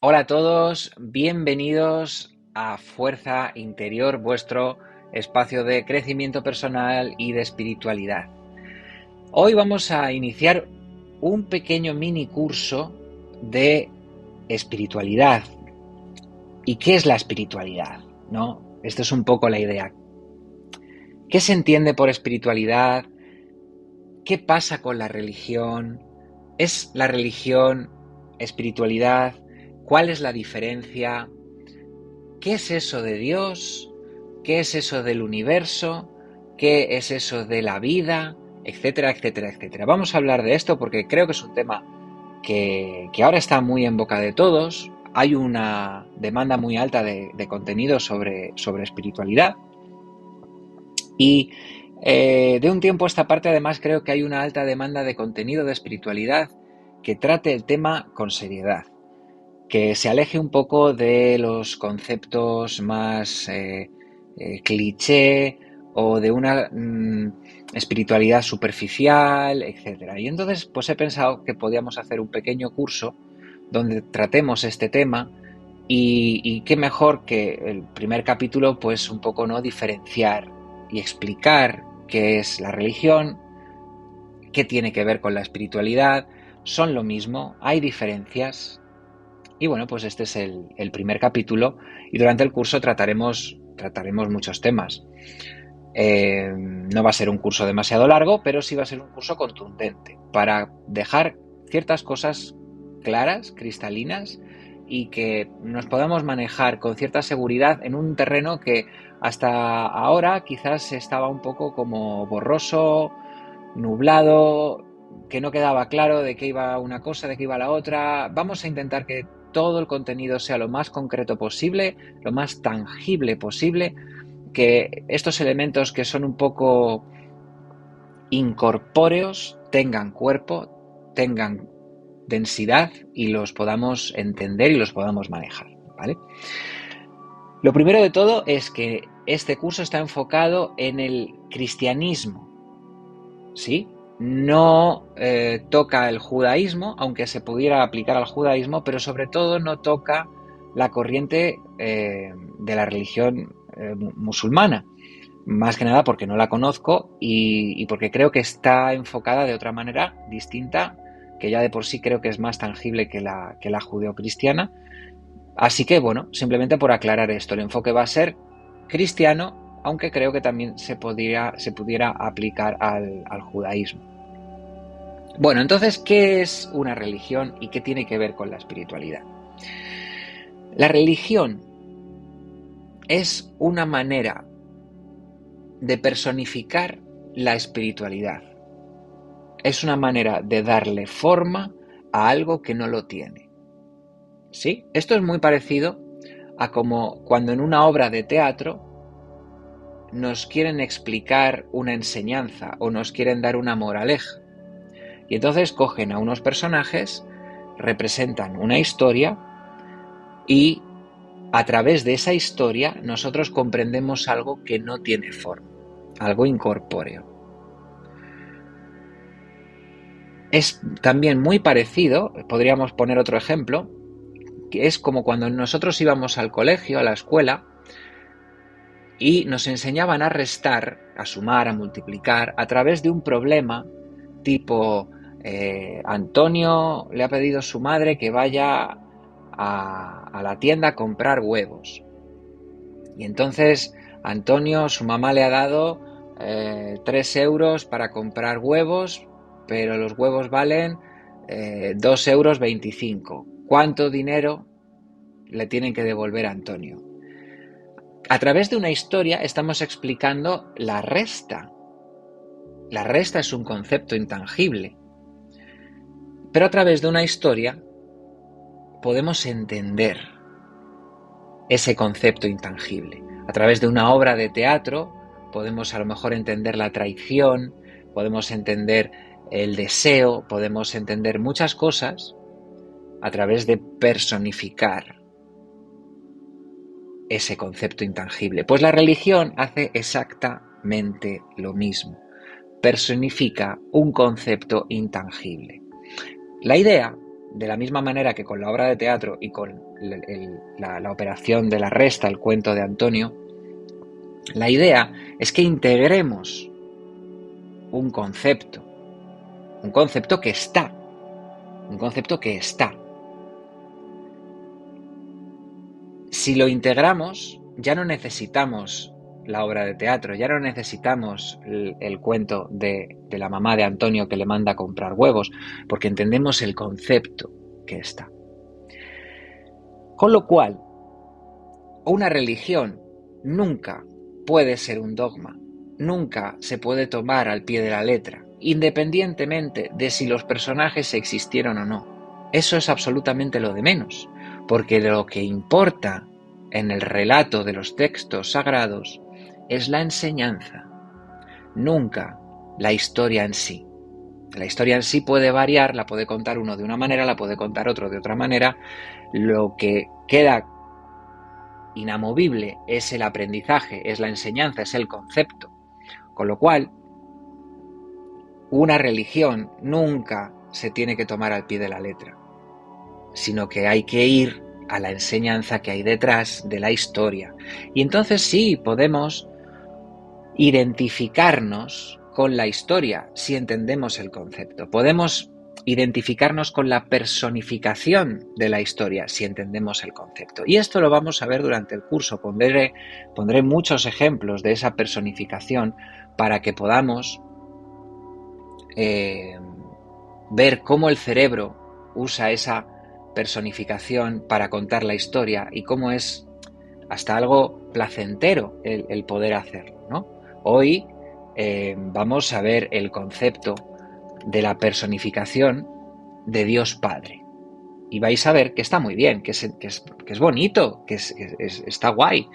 Hola a todos, bienvenidos a Fuerza Interior, vuestro espacio de crecimiento personal y de espiritualidad. Hoy vamos a iniciar un pequeño mini curso de espiritualidad. ¿Y qué es la espiritualidad? ¿No? Esta es un poco la idea. ¿Qué se entiende por espiritualidad? ¿Qué pasa con la religión? ¿Es la religión espiritualidad? ¿Cuál es la diferencia? ¿Qué es eso de Dios? ¿Qué es eso del universo? ¿Qué es eso de la vida? Etcétera, etcétera, etcétera. Vamos a hablar de esto porque creo que es un tema que ahora está muy en boca de todos. Hay una demanda muy alta de contenido sobre espiritualidad. Y de un tiempo a esta parte, además, creo que hay una alta demanda de contenido de espiritualidad que trate el tema con seriedad, que se aleje un poco de los conceptos más cliché o de una espiritualidad superficial, etcétera. Y entonces pues he pensado que podíamos hacer un pequeño curso donde tratemos este tema y qué mejor que el primer capítulo pues un poco no diferenciar y explicar qué es la religión, qué tiene que ver con la espiritualidad, son lo mismo, hay diferencias. Y bueno, pues este es el primer capítulo y durante el curso trataremos muchos temas. No va a ser un curso demasiado largo, pero sí va a ser un curso contundente para dejar ciertas cosas claras, cristalinas y que nos podamos manejar con cierta seguridad en un terreno que hasta ahora quizás estaba un poco como borroso, nublado, que no quedaba claro de qué iba una cosa, de qué iba la otra. Vamos a intentar que todo el contenido sea lo más concreto posible, lo más tangible posible, que estos elementos que son un poco incorpóreos tengan cuerpo, tengan densidad y los podamos entender y los podamos manejar, ¿vale? Lo primero de todo es que este curso está enfocado en el cristianismo, ¿sí? No toca el judaísmo, aunque se pudiera aplicar al judaísmo, pero sobre todo no toca la corriente de la religión musulmana. Más que nada porque no la conozco y porque creo que está enfocada de otra manera distinta, que ya de por sí creo que es más tangible que la judeocristiana. Así que bueno, simplemente por aclarar esto, el enfoque va a ser cristiano, aunque creo que también se pudiera aplicar al judaísmo. Bueno, entonces, ¿qué es una religión y qué tiene que ver con la espiritualidad? La religión es una manera de personificar la espiritualidad. Es una manera de darle forma a algo que no lo tiene. ¿Sí? Esto es muy parecido a como cuando en una obra de teatro nos quieren explicar una enseñanza o nos quieren dar una moraleja. Y entonces cogen a unos personajes, representan una historia y a través de esa historia nosotros comprendemos algo que no tiene forma, algo incorpóreo. Es también muy parecido, podríamos poner otro ejemplo, que es como cuando nosotros íbamos al colegio, a la escuela, y nos enseñaban a restar, a sumar, a multiplicar, a través de un problema tipo Antonio le ha pedido a su madre que vaya a la tienda a comprar huevos. Y entonces Antonio, su mamá le ha dado 3 euros para comprar huevos, pero los huevos valen 2,25 euros. ¿Cuánto dinero le tienen que devolver a Antonio? A través de una historia estamos explicando la resta. La resta es un concepto intangible. Pero a través de una historia podemos entender ese concepto intangible. A través de una obra de teatro podemos a lo mejor entender la traición, podemos entender el deseo, podemos entender muchas cosas a través de personificar ese concepto intangible. Pues la religión hace exactamente lo mismo. Personifica un concepto intangible. La idea de la misma manera que con la obra de teatro y con la operación de la resta, el cuento de Antonio, la idea es que integremos un concepto que está, un concepto que está. Si lo integramos, ya no necesitamos la obra de teatro, ya no necesitamos el cuento de la mamá de Antonio que le manda a comprar huevos, porque entendemos el concepto que está. Con lo cual, una religión nunca puede ser un dogma, nunca se puede tomar al pie de la letra, independientemente de si los personajes existieron o no. Eso es absolutamente lo de menos, porque lo que importa en el relato de los textos sagrados es la enseñanza, nunca la historia en sí. La historia en sí puede variar, la puede contar uno de una manera, la puede contar otro de otra manera. Lo que queda inamovible es el aprendizaje, es la enseñanza, es el concepto. Con lo cual, una religión nunca se tiene que tomar al pie de la letra, sino que hay que ir a la enseñanza que hay detrás de la historia. Y entonces sí, podemos identificarnos con la historia si entendemos el concepto. Podemos identificarnos con la personificación de la historia si entendemos el concepto. Y esto lo vamos a ver durante el curso. Pondré muchos ejemplos de esa personificación para que podamos ver cómo el cerebro usa esa personificación para contar la historia y cómo es hasta algo placentero el poder hacerlo, ¿no? Hoy vamos a ver el concepto de la personificación de Dios Padre. Y vais a ver que está muy bien, que es bonito, que está guay,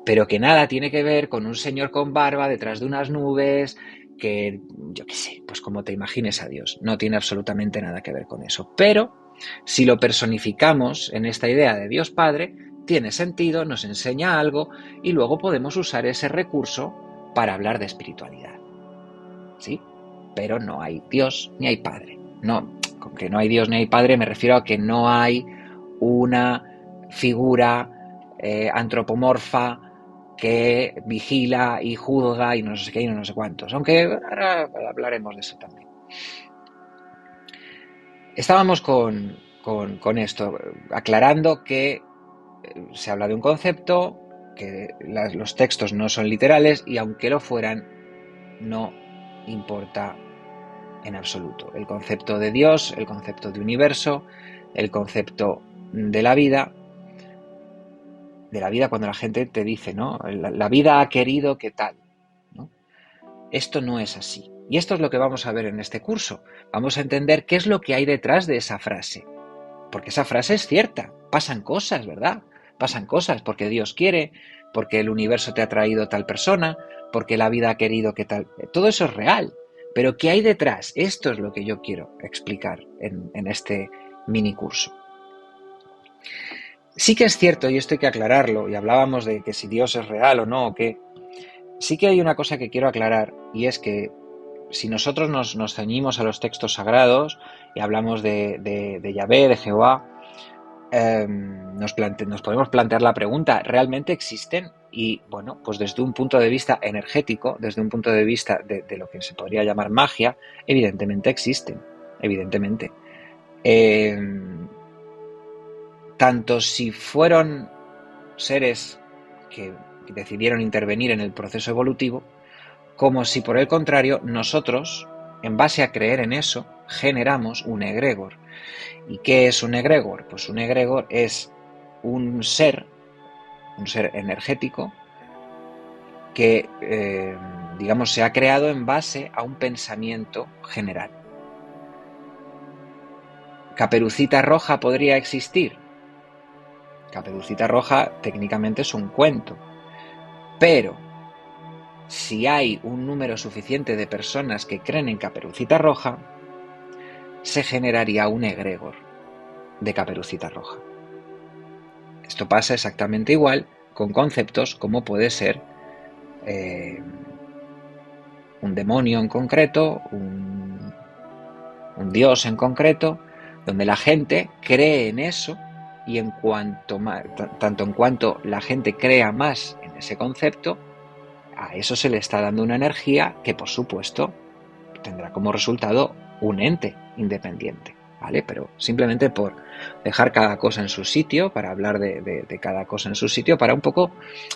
pero que nada tiene que ver con un señor con barba detrás de unas nubes, que yo qué sé, pues como te imagines a Dios. No tiene absolutamente nada que ver con eso. Pero si lo personificamos en esta idea de Dios Padre, tiene sentido, nos enseña algo y luego podemos usar ese recurso para hablar de espiritualidad. ¿Sí? Pero no hay Dios ni hay Padre. No, con que no hay Dios ni hay Padre me refiero a que no hay una figura antropomorfa que vigila y juzga y no sé qué y no sé cuántos. Aunque ahora hablaremos de eso también. Estábamos con esto, aclarando que se habla de un concepto, que los textos no son literales y aunque lo fueran, no importa en absoluto. El concepto de Dios, el concepto de universo, el concepto de la vida cuando la gente te dice, ¿no? La vida ha querido que tal, ¿no? Esto no es así. Y esto es lo que vamos a ver en este curso. Vamos a entender qué es lo que hay detrás de esa frase. Porque esa frase es cierta. Pasan cosas, ¿verdad? Pasan cosas porque Dios quiere, porque el universo te ha traído tal persona, porque la vida ha querido que tal... Todo eso es real. Pero ¿qué hay detrás? Esto es lo que yo quiero explicar en este mini curso. Sí que es cierto, y esto hay que aclararlo, y hablábamos de que si Dios es real o no, o qué. Sí que hay una cosa que quiero aclarar, y es que si nosotros nos ceñimos a los textos sagrados y hablamos de Yahvé, de Jehová, nos podemos plantear la pregunta, ¿realmente existen? Y bueno, pues desde un punto de vista energético, desde un punto de vista de lo que se podría llamar magia, evidentemente existen, evidentemente. Tanto si fueron seres que decidieron intervenir en el proceso evolutivo, como si por el contrario nosotros, en base a creer en eso, generamos un egregor. ¿Y qué es un egregor? Pues un egregor es un ser energético que, digamos, se ha creado en base a un pensamiento general. ¿Caperucita Roja podría existir? Caperucita Roja técnicamente es un cuento, pero si hay un número suficiente de personas que creen en Caperucita Roja, se generaría un egregor de Caperucita Roja. Esto pasa exactamente igual con conceptos como puede ser un demonio en concreto, un dios en concreto, donde la gente cree en eso y tanto en cuanto la gente crea más en ese concepto, a eso se le está dando una energía que, por supuesto, tendrá como resultado un ente independiente, ¿vale? Pero simplemente por dejar cada cosa en su sitio, para hablar de cada cosa en su sitio, para un poco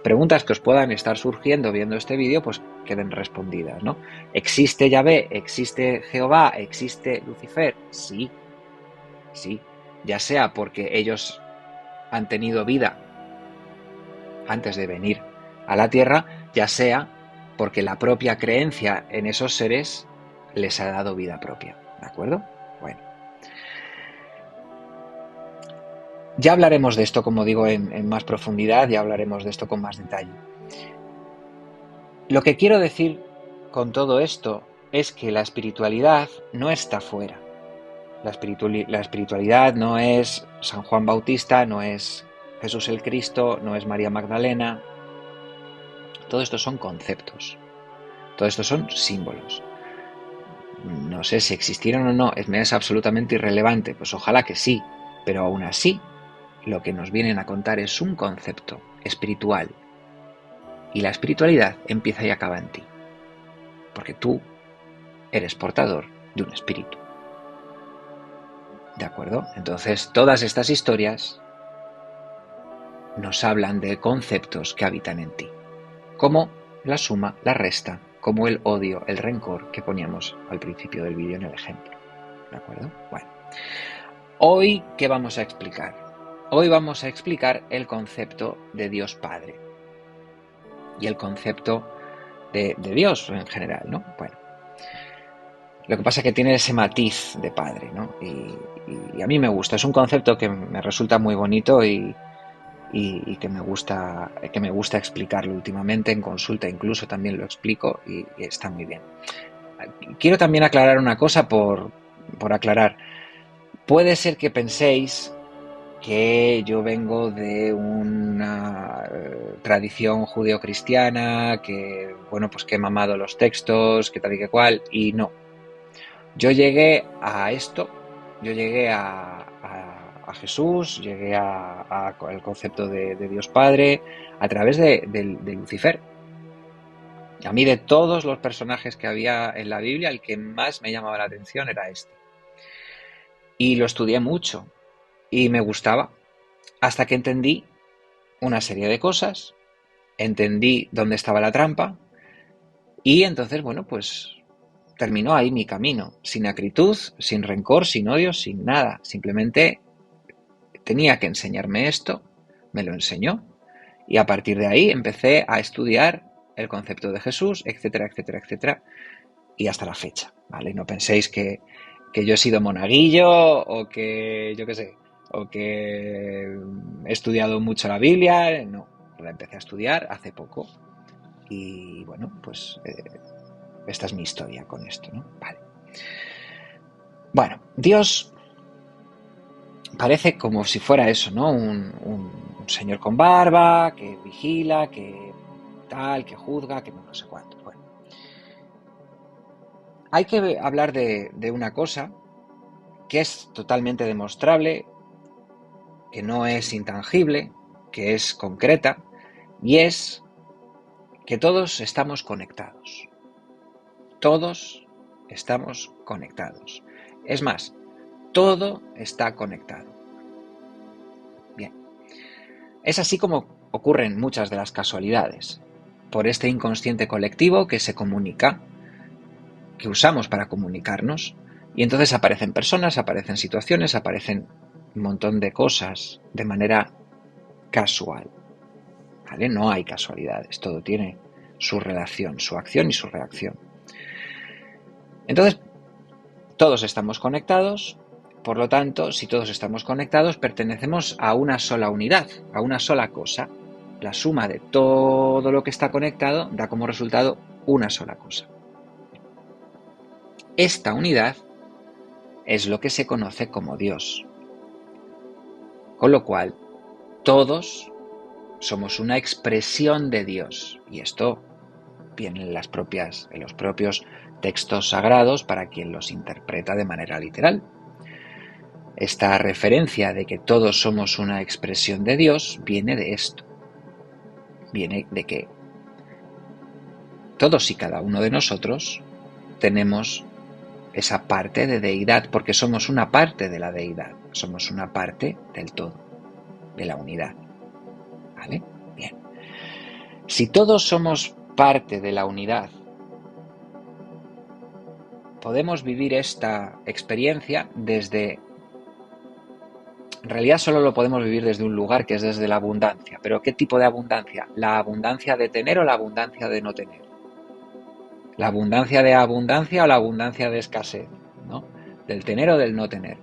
preguntas que os puedan estar surgiendo viendo este vídeo, pues queden respondidas, ¿no? ¿Existe Yahvé? ¿Existe Jehová? ¿Existe Lucifer? Sí, sí, ya sea porque ellos han tenido vida antes de venir a la Tierra, ya sea porque la propia creencia en esos seres les ha dado vida propia, ¿de acuerdo? Bueno, ya hablaremos de esto, como digo, en más profundidad, ya hablaremos de esto con más detalle. Lo que quiero decir con todo esto es que la espiritualidad no está fuera. La espiritualidad no es San Juan Bautista, no es Jesús el Cristo, no es María Magdalena. Todo esto son conceptos, todo esto son símbolos. No sé si existieron o no, me es absolutamente irrelevante, pues ojalá que sí, pero aún así lo que nos vienen a contar es un concepto espiritual y la espiritualidad empieza y acaba en ti, porque tú eres portador de un espíritu. ¿De acuerdo? Entonces todas estas historias nos hablan de conceptos que habitan en ti, como la suma, la resta, como el odio, el rencor que poníamos al principio del vídeo en el ejemplo. ¿De acuerdo? Bueno. Hoy, ¿qué vamos a explicar? Hoy vamos a explicar el concepto de Dios Padre y el concepto de Dios en general, ¿no? Bueno, lo que pasa es que tiene ese matiz de Padre, ¿no? Y a mí me gusta, es un concepto que me resulta muy bonito y que me gusta explicarlo últimamente en consulta, incluso también lo explico y está muy bien. Quiero también aclarar una cosa por aclarar. Puede ser que penséis que yo vengo de una tradición judeocristiana, que, bueno, pues que he mamado los textos, que tal y que cual, y no. Yo llegué a esto, yo llegué a Jesús, llegué al concepto de Dios Padre a través de Lucifer. A mí, de todos los personajes que había en la Biblia, el que más me llamaba la atención era este. Y lo estudié mucho y me gustaba, hasta que entendí una serie de cosas, entendí dónde estaba la trampa y entonces, bueno, pues terminó ahí mi camino, sin acritud, sin rencor, sin odio, sin nada. Simplemente tenía que enseñarme esto, me lo enseñó y a partir de ahí empecé a estudiar el concepto de Jesús, etcétera, etcétera, etcétera, y hasta la fecha, ¿vale? No penséis que yo he sido monaguillo o que, yo qué sé, o que he estudiado mucho la Biblia, no, la empecé a estudiar hace poco y bueno, pues esta es mi historia con esto, ¿no? Vale. Bueno, Dios parece como si fuera eso, ¿no? Un señor con barba, que vigila, que tal, que juzga, que no sé cuánto. Bueno, hay que hablar de una cosa que es totalmente demostrable, que no es intangible, que es concreta, y es que todos estamos conectados. Todos estamos conectados. Es más, todo está conectado. Bien. Es así como ocurren muchas de las casualidades, por este inconsciente colectivo que se comunica, que usamos para comunicarnos, y entonces aparecen personas, aparecen situaciones, aparecen un montón de cosas de manera casual. ¿Vale? No hay casualidades, todo tiene su relación, su acción y su reacción. Entonces, todos estamos conectados, por lo tanto, si todos estamos conectados, pertenecemos a una sola unidad, a una sola cosa. La suma de todo lo que está conectado da como resultado una sola cosa. Esta unidad es lo que se conoce como Dios. Con lo cual, todos somos una expresión de Dios. Y esto viene en los propios textos sagrados para quien los interpreta de manera literal. Esta referencia de que todos somos una expresión de Dios viene de esto. Viene de que todos y cada uno de nosotros tenemos esa parte de deidad, porque somos una parte de la deidad, somos una parte del todo, de la unidad. ¿Vale? Bien. Si todos somos parte de la unidad, podemos vivir esta experiencia desde... En realidad solo lo podemos vivir desde un lugar, que es desde la abundancia. ¿Pero qué tipo de abundancia? ¿La abundancia de tener o la abundancia de no tener? ¿La abundancia de abundancia o la abundancia de escasez? ¿No? ¿Del tener o del no tener?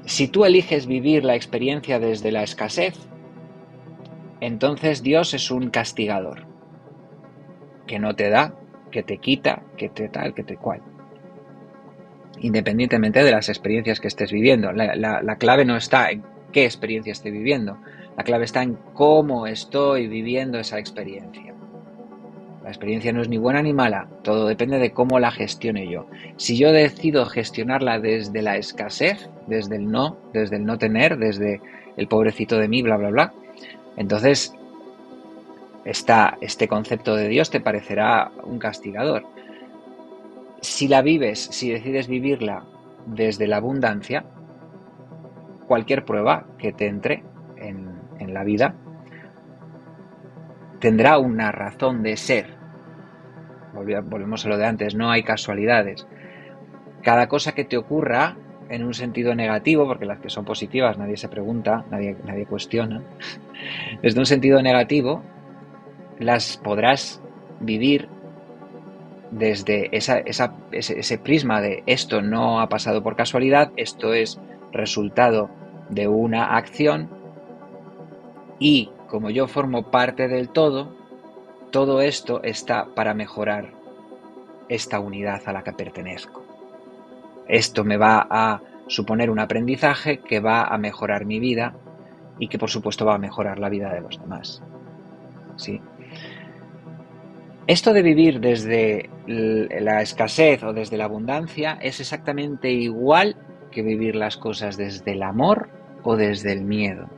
Si tú eliges vivir la experiencia desde la escasez, entonces Dios es un castigador, que no te da, que te quita, que te tal, que te cual. Independientemente de las experiencias que estés viviendo. La clave no está en qué experiencia estoy viviendo, la clave está en cómo estoy viviendo esa experiencia. La experiencia no es ni buena ni mala, todo depende de cómo la gestione yo. Si yo decido gestionarla desde la escasez, desde el no tener, desde el pobrecito de mí, bla, bla, bla, entonces este concepto de Dios te parecerá un castigador. Si la vives, si decides vivirla desde la abundancia, cualquier prueba que te entre en la vida tendrá una razón de ser. Volvemos a lo de antes, no hay casualidades. Cada cosa que te ocurra en un sentido negativo, porque las que son positivas nadie se pregunta, nadie cuestiona, desde un sentido negativo las podrás vivir desde ese prisma de esto no ha pasado por casualidad, esto es resultado de una acción y como yo formo parte del todo, todo esto está para mejorar esta unidad a la que pertenezco. Esto me va a suponer un aprendizaje que va a mejorar mi vida y que por supuesto va a mejorar la vida de los demás. ¿Sí? Esto de vivir desde la escasez o desde la abundancia es exactamente igual que vivir las cosas desde el amor o desde el miedo.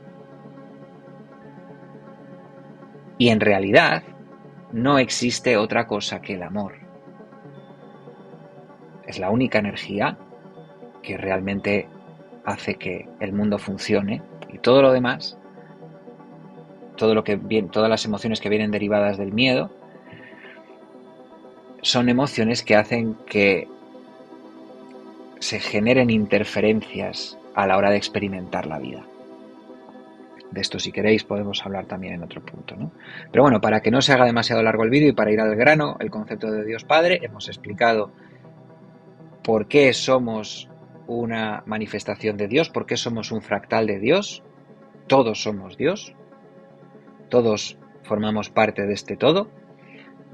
Y en realidad no existe otra cosa que el amor. Es la única energía que realmente hace que el mundo funcione y todo lo demás, todas las emociones que vienen derivadas del miedo, son emociones que hacen que se generen interferencias a la hora de experimentar la vida. De esto, si queréis, podemos hablar también en otro punto, ¿no? Pero bueno, para que no se haga demasiado largo el vídeo y para ir al grano, el concepto de Dios Padre, hemos explicado por qué somos una manifestación de Dios, por qué somos un fractal de Dios. Todos somos Dios, todos formamos parte de este todo,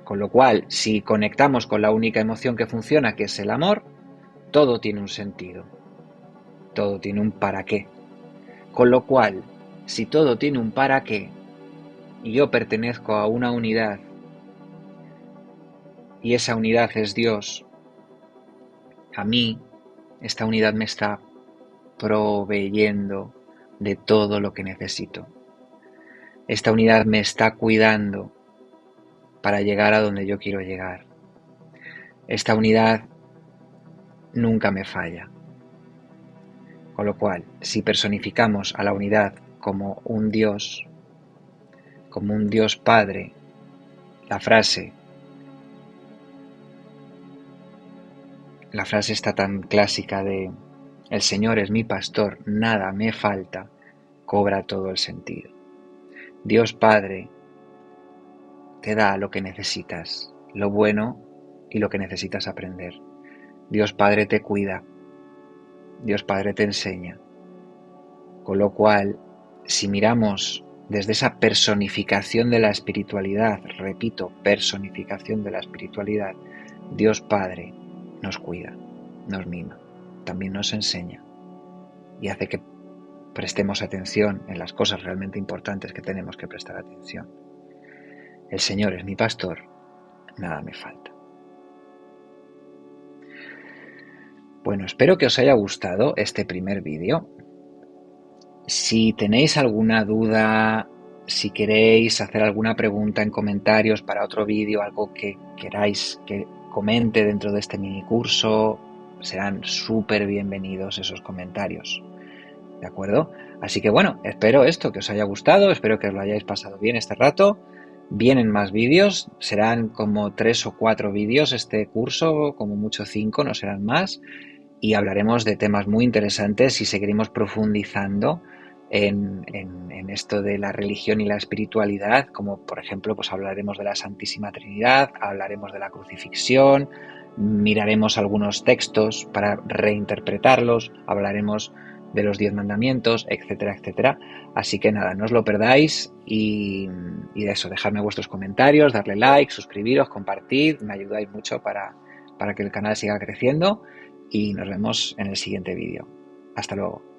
con lo cual, si conectamos con la única emoción que funciona, que es el amor, todo tiene un sentido, todo tiene un para qué. Con lo cual, si todo tiene un para qué, y yo pertenezco a una unidad, y esa unidad es Dios, a mí, esta unidad me está proveyendo de todo lo que necesito. Esta unidad me está cuidando para llegar a donde yo quiero llegar. Esta unidad nunca me falla. Con lo cual, si personificamos a la unidad como un Dios Padre, la frase está tan clásica de el Señor es mi pastor, nada me falta, cobra todo el sentido. Dios Padre te da lo que necesitas, lo bueno y lo que necesitas aprender. Dios Padre te cuida, Dios Padre te enseña. Con lo cual, si miramos desde esa personificación de la espiritualidad, repito, personificación de la espiritualidad, Dios Padre nos cuida, nos mima, también nos enseña y hace que prestemos atención en las cosas realmente importantes que tenemos que prestar atención. El Señor es mi pastor, nada me falta. Bueno, espero que os haya gustado este primer vídeo. Si tenéis alguna duda, si queréis hacer alguna pregunta en comentarios para otro vídeo, algo que queráis que comente dentro de este mini curso, serán súper bienvenidos esos comentarios. ¿De acuerdo? Así que bueno, espero que os haya gustado, espero que os lo hayáis pasado bien este rato. Vienen más vídeos, serán como 3 o 4 vídeos este curso, como mucho 5, no serán más. Y hablaremos de temas muy interesantes y seguiremos profundizando en esto de la religión y la espiritualidad, como por ejemplo pues hablaremos de la Santísima Trinidad, hablaremos de la crucifixión, miraremos algunos textos para reinterpretarlos, hablaremos de los 10 mandamientos, etcétera, etcétera. Así que nada, no os lo perdáis y de eso, dejadme vuestros comentarios, darle like, suscribiros, compartid, me ayudáis mucho para que el canal siga creciendo y nos vemos en el siguiente vídeo. Hasta luego.